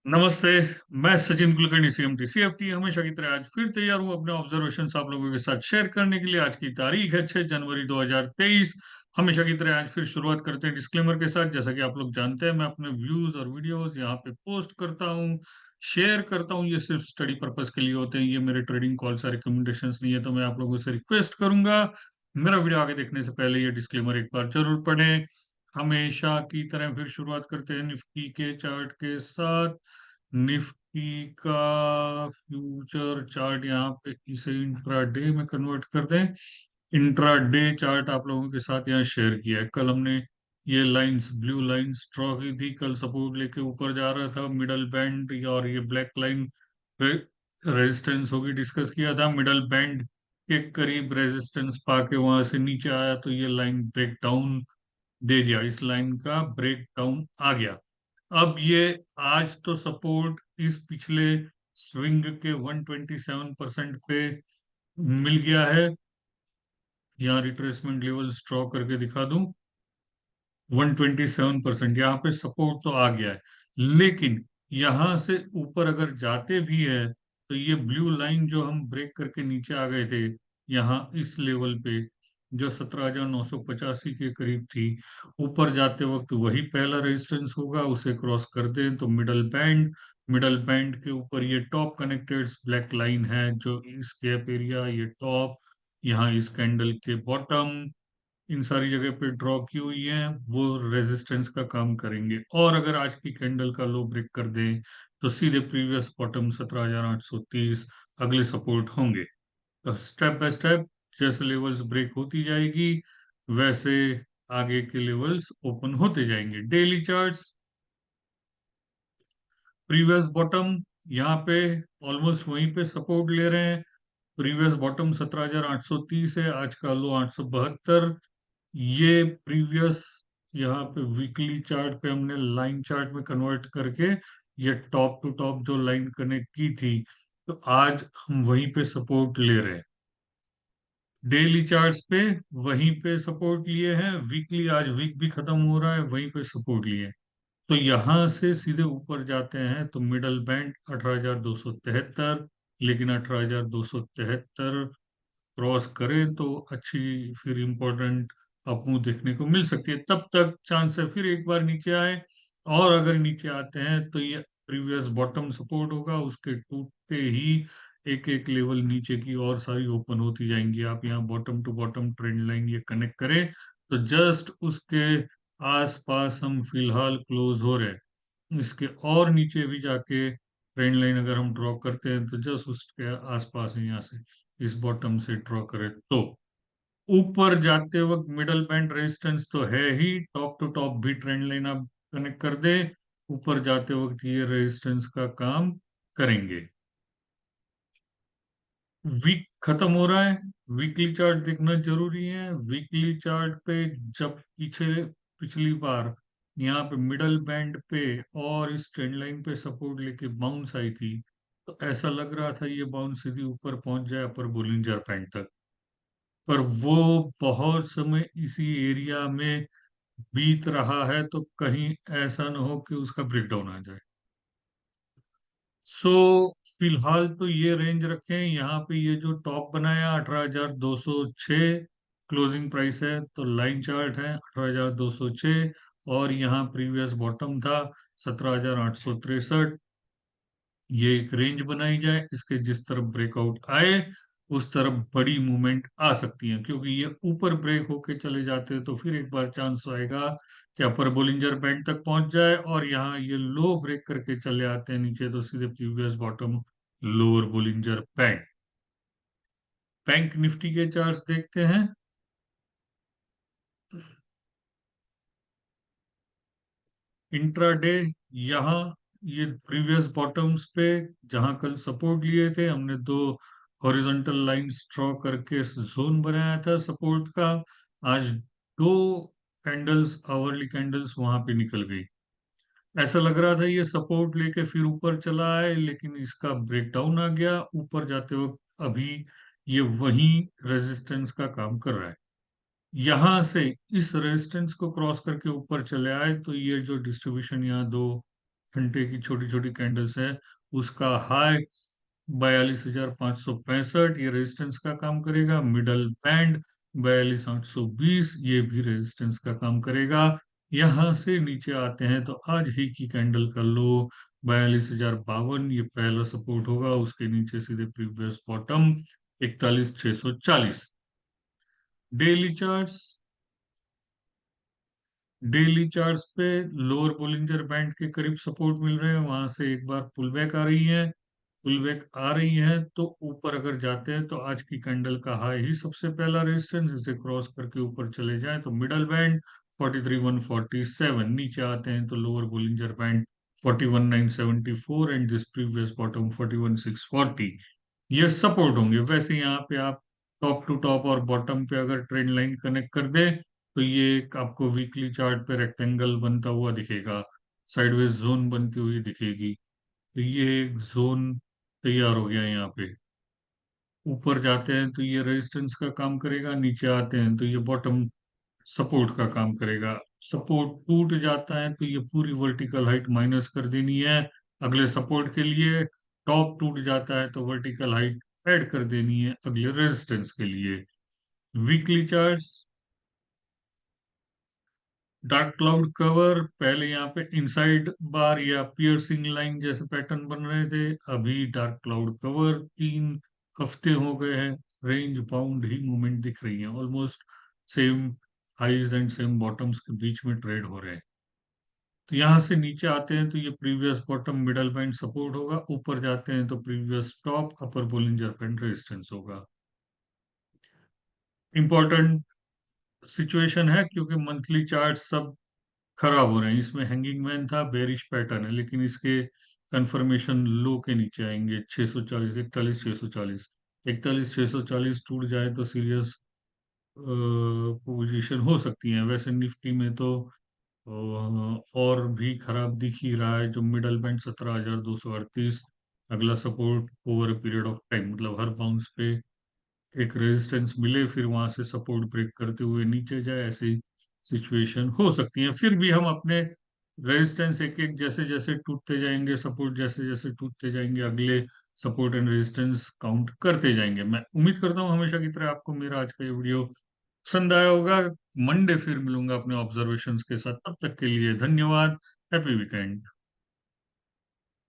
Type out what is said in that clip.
नमस्ते। मैं Sachin Kulkarni CMT CFT हमेशा की तरह आज फिर तैयार हूं अपने ऑब्जर्वेशंस आप लोगों के साथ शेयर करने के लिए। आज की तारीख है 6 जनवरी 2023। हमेशा की तरह आज फिर शुरुआत करते हैं डिस्क्लेमर के साथ। जैसा कि आप लोग जानते हैं, मैं अपने व्यूज और वीडियोस यहाँ पे पोस्ट करता हूँ, शेयर करता हूँ। ये सिर्फ स्टडी पर्पस के लिए होते हैं, ये मेरे ट्रेडिंग कॉल्स या रिकमेंडेशंस नहीं है। तो मैं आप लोगों से रिक्वेस्ट करूंगा, मेरा वीडियो आगे देखने से पहले ये डिस्क्लेमर एक बार जरूर पढ़ें। हमेशा की तरह फिर शुरुआत करते हैं निफ्टी के चार्ट के साथ। निफ्टी का फ्यूचर चार्ट, यहाँ पे इसे इंट्राडे में कन्वर्ट कर दें। इंट्राडे चार्ट आप लोगों के साथ यहाँ शेयर किया है। कल हमने ये लाइंस, ब्लू लाइंस ड्रॉ की थी। कल सपोर्ट लेके ऊपर जा रहा था, मिडल बैंड और ये ब्लैक लाइन रेजिस्टेंस होगी, डिस्कस किया था। मिडल बैंड के करीब रेजिस्टेंस पाके वहां से नीचे आया तो ये लाइन ब्रेक डाउन दे दिया, इस लाइन का ब्रेक डाउन आ गया। अब ये आज तो सपोर्ट इस पिछले स्विंग के 127% पे मिल गया है। यहाँ रिट्रेसमेंट लेवल्स ड्रॉ करके दिखा दूं, 127% यहाँ पे सपोर्ट तो आ गया है। लेकिन यहाँ से ऊपर अगर जाते भी है तो ये ब्लू लाइन जो हम ब्रेक करके नीचे आ गए थे, यहाँ इस लेवल पे जो 17,985 के करीब थी, ऊपर जाते वक्त वही पहला रेजिस्टेंस होगा। उसे क्रॉस कर दें तो मिडल बैंड के ऊपर ये टॉप कनेक्टेड ब्लैक लाइन है, जो इस गैप एरिया, ये टॉप, यहाँ इस कैंडल के बॉटम, इन सारी जगह पे ड्रॉ की हुई है, वो रेजिस्टेंस का काम करेंगे। और अगर आज की कैंडल का लो ब्रेक कर दें तो सीधे प्रीवियस बॉटम 17,830 अगले सपोर्ट होंगे। तो स्टेप बाय स्टेप जैसे लेवल्स ब्रेक होती जाएगी, वैसे आगे के लेवल्स ओपन होते जाएंगे। डेली चार्ट्स, प्रीवियस बॉटम यहाँ पे ऑलमोस्ट वहीं पे सपोर्ट ले रहे हैं। प्रीवियस बॉटम 17,830 है, आज का लो 872। ये प्रीवियस, यहाँ पे वीकली चार्ट पे हमने लाइन चार्ट में कन्वर्ट करके ये टॉप टू टॉप जो लाइन कनेक्ट की थी, तो आज हम वहीं पे सपोर्ट ले रहे हैं। डेली चार्ट्स पे वहीं पे सपोर्ट लिए हैं, वीकली आज वीक भी खत्म हो रहा है, वहीं पे सपोर्ट लिए हैं। तो यहाँ से सीधे ऊपर जाते हैं तो मिडल बैंड 18,273, लेकिन 18,273 क्रॉस करें तो अच्छी फिर इम्पोर्टेंट अपमूव देखने को मिल सकती है। तब तक चांस है फिर एक बार नीचे आए, और अगर नीचे आते हैं तो ये प्रीवियस बॉटम सपोर्ट होगा, उसके टूटते ही एक एक लेवल नीचे की और सारी ओपन होती जाएंगी। आप यहाँ bottom to bottom trend line ये कनेक्ट करें तो जस्ट उसके आसपास हम फिलहाल क्लोज हो रहे हैं। इसके और नीचे भी जाके ट्रेंड लाइन अगर हम ड्रॉ करते हैं तो जस्ट उसके आसपास ही, यहाँ से इस बॉटम से ड्रॉ करें तो ऊपर जाते वक्त मिडल बैंड रेजिस्टेंस तो है ही, टॉप टू टॉप भी ट्रेंड लाइन आप कनेक्ट कर दे, ऊपर जाते वक्त ये रेजिस्टेंस का काम करेंगे। वीक खत्म हो रहा है, वीकली चार्ट देखना जरूरी है। वीकली चार्ट पे जब पीछे पिछली बार यहाँ पे मिडल बैंड पे और इस ट्रेंड लाइन पे सपोर्ट लेके बाउंस आई थी, तो ऐसा लग रहा था ये बाउंस सीधी ऊपर पहुंच जाए अपर बोलिंजर बैंड तक। पर वो बहुत समय इसी एरिया में बीत रहा है, तो कहीं ऐसा ना हो कि उसका ब्रेकडाउन आ जाए। सो फिलहाल तो ये रेंज रखें। यहाँ पे ये जो टॉप बनाया 18,206 क्लोजिंग प्राइस है, तो लाइन चार्ट है 18,206, और यहाँ प्रीवियस बॉटम था 17,863। ये एक रेंज बनाई जाए, इसके जिस तरफ ब्रेकआउट आए उस तरफ बड़ी मूवमेंट आ सकती है, क्योंकि ये ऊपर ब्रेक होके चले जाते हैं तो फिर एक बार चांस आएगा कि अपर बोलिंजर बैंड तक पहुंच जाए, और यहाँ ये लो ब्रेक करके चले आते हैं नीचे तो सीधे previous bottom lower Bollinger band. Bank Nifty के चार्ट्स देखते हैं। इंट्राडे, यहाँ ये प्रीवियस बॉटम्स पे जहां कल सपोर्ट लिए थे हमने, दो हॉरिजॉन्टल लाइंस ड्रॉ करके जोन बनाया था सपोर्ट का। आज दो कैंडल्स, आवरली कैंडल्स वहां पे निकल गई। ऐसा लग रहा था ये सपोर्ट लेके फिर ऊपर चला है, लेकिन इसका ब्रेकडाउन आ गया ऊपर जाते वक्त। अभी ये वही रेजिस्टेंस का काम कर रहा है। यहां से इस रेजिस्टेंस को क्रॉस करके ऊपर चले आए तो ये जो डिस्ट्रीब्यूशन यहाँ दो घंटे की छोटी छोटी कैंडल्स है, उसका हाई 42,565, ये रेजिस्टेंस का काम करेगा। मिडल बैंड 42,820, ये भी रेजिस्टेंस का काम करेगा। यहां से नीचे आते हैं तो आज ही की कैंडल का लो 42,052, ये पहला सपोर्ट होगा। उसके नीचे सीधे previous bottom 41,640। Daily charts, daily charts पे लोअर बोलिंजर बैंड के करीब सपोर्ट मिल रहे हैं, वहां से एक बार पुल बैक आ रही है। पुल बैक आ रही है तो ऊपर अगर जाते हैं तो आज की कैंडल का हाई ही सबसे पहला रेजिस्टेंस, इसे क्रॉस करके ऊपर चले जाएं तो मिडल बैंड 43,147, नीचे आते हैं तो lower Bollinger band 41,974 and this previous bottom 41,640, ये सपोर्ट होंगे। वैसे यहाँ पे आप टॉप टू टॉप और बॉटम पे अगर ट्रेंड लाइन कनेक्ट कर दे तो ये एक आपको वीकली चार्ट पे रेक्टेंगल बनता हुआ दिखेगा, साइडवेज जोन बनती हुई दिखेगी। तो ये एक जोन तैयार हो गया यहाँ पे। ऊपर जाते हैं तो ये रेजिस्टेंस का काम करेगा, नीचे आते हैं तो ये बॉटम सपोर्ट का काम करेगा। सपोर्ट टूट जाता है तो ये पूरी वर्टिकल हाइट माइनस कर देनी है अगले सपोर्ट के लिए। टॉप टूट जाता है तो वर्टिकल हाइट ऐड कर देनी है अगले रेजिस्टेंस के लिए। Weekly charts, dark cloud cover, पहले यहाँ पे इनसाइड बार या पियर्सिंग लाइन जैसे पैटर्न बन रहे थे, अभी डार्क क्लाउड कवर 3 हफ्ते हो गए हैं, रेंज बाउंड ही मूवमेंट दिख रही है, almost same highs and same bottoms के बीच में ट्रेड हो रहे हैं। तो यहाँ से नीचे आते हैं तो ये previous bottom middle band support होगा, ऊपर जाते हैं तो प्रीवियस टॉप अपर बोलिंजर बैंड रेजिस्टेंस होगा। इंपॉर्टेंट सिचुएशन है क्योंकि मंथली चार्ट सब खराब हो रहे हैं। इसमें हैंगिंग मैन था, बेरिश पैटर्न है, लेकिन इसके कंफर्मेशन लो के नीचे आएंगे 640, 41,640। 41,640 टूट जाए तो सीरियस पोजीशन हो सकती है। वैसे निफ्टी में तो और भी खराब दिख ही रहा है। जो मिडल बैंड 17,238, अगला support over period of time, मतलब हर बाउंस पे एक रेजिस्टेंस मिले फिर वहां से सपोर्ट ब्रेक करते हुए नीचे जाए, ऐसी सिचुएशन हो सकती है। फिर भी हम अपने रेजिस्टेंस एक एक जैसे जैसे टूटते जाएंगे, सपोर्ट जैसे जैसे टूटते जाएंगे, अगले सपोर्ट एंड रेजिस्टेंस काउंट करते जाएंगे। मैं उम्मीद करता हूँ हमेशा की तरह आपको मेरा आज का ये वीडियो पसंद आया होगा। मंडे फिर मिलूंगा अपने ऑब्जर्वेशंस के साथ, तब तक के लिए धन्यवाद। Happy weekend.